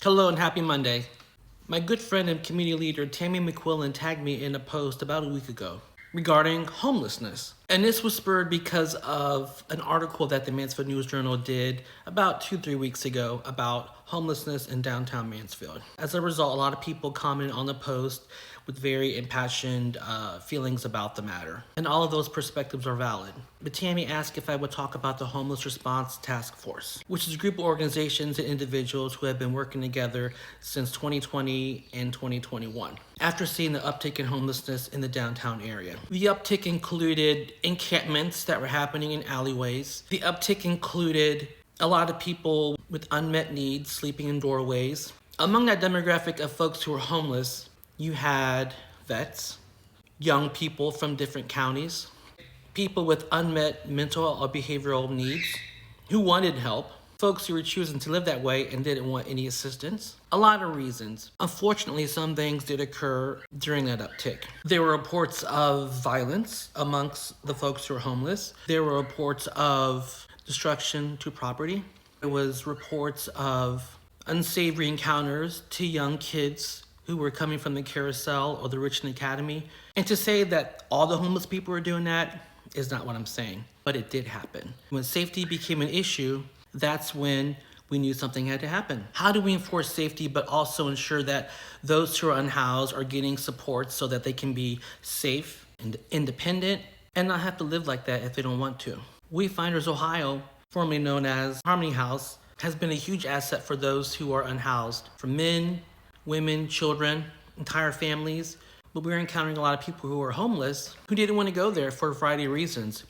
Hello and happy Monday. My good friend and community leader Tammy McQuillan tagged me in a post about a week ago regarding homelessness. And this was spurred because of an article that the Mansfield News Journal did about 2-3 weeks ago about homelessness in downtown Mansfield. As a result, a lot of people commented on the post with very impassioned feelings about the matter. And all of those perspectives are valid. But Tammy asked if I would talk about the Homeless Response Task Force, which is a group of organizations and individuals who have been working together since 2020 and 2021. After seeing the uptick in homelessness in the downtown area. The uptick included encampments that were happening in alleyways. The uptick included a lot of people with unmet needs sleeping in doorways. Among that demographic of folks who were homeless, you had vets, young people from different counties, people with unmet mental or behavioral needs who wanted help, folks who were choosing to live that way and didn't want any assistance. A lot of reasons. Unfortunately, some things did occur during that uptick. There were reports of violence amongst the folks who were homeless. There were reports of destruction to property. There was reports of unsavory encounters to young kids who were coming from the Carousel or the Richland Academy. And to say that all the homeless people were doing that is not what I'm saying, but it did happen. When safety became an issue, that's when we knew something had to happen. How do we enforce safety but also ensure that those who are unhoused are getting support so that they can be safe and independent and not have to live like that if they don't want to? Wayfinders Ohio, formerly known as Harmony House, has been a huge asset for those who are unhoused, for men, women, children, entire families. But we're encountering a lot of people who are homeless who didn't want to go there for a variety of reasons.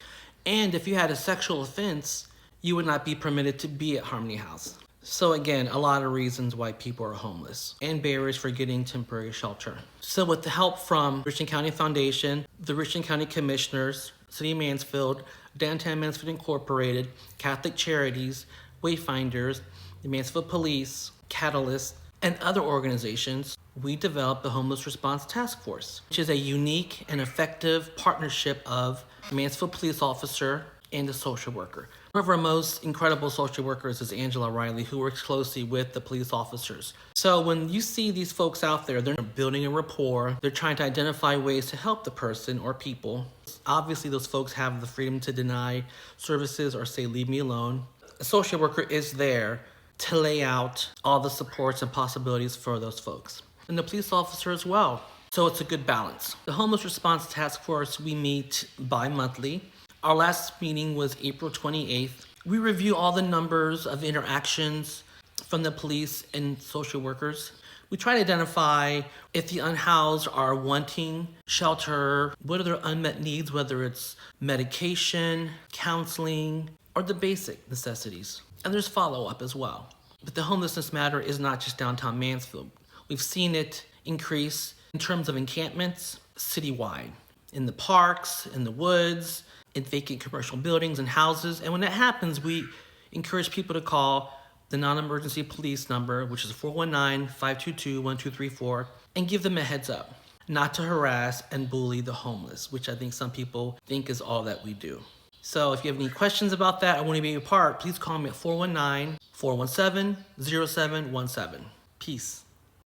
And if you had a sexual offense, you would not be permitted to be at Harmony House. So again, a lot of reasons why people are homeless and barriers for getting temporary shelter. So with the help from Richland County Foundation, the Richland County Commissioners, City of Mansfield, Downtown Mansfield Incorporated, Catholic Charities, Wayfinders, the Mansfield Police, Catalyst, and other organizations, we developed the Homeless Response Task Force, which is a unique and effective partnership of a Mansfield police officer and a social worker. One of our most incredible social workers is Angela Riley, who works closely with the police officers. So when you see these folks out there, they're building a rapport, they're trying to identify ways to help the person or people. Obviously, those folks have the freedom to deny services or say, leave me alone. A social worker is there to lay out all the supports and possibilities for those folks. And the police officer as well. So it's a good balance. The Homeless Response Task Force, we meet bi-monthly. Our last meeting was April 28th. We review all the numbers of interactions from the police and social workers. We try to identify if the unhoused are wanting shelter, what are their unmet needs, whether it's medication, counseling, or the basic necessities. And there's follow-up as well. But the homelessness matter is not just downtown Mansfield. We've seen it increase in terms of encampments citywide, in the parks, in the woods, in vacant commercial buildings and houses. And when that happens, we encourage people to call the non-emergency police number, which is 419-522-1234, and give them a heads up, not to harass and bully the homeless, which I think some people think is all that we do. So if you have any questions about that, I want to be a part, please call me at 419-417-0717. Peace.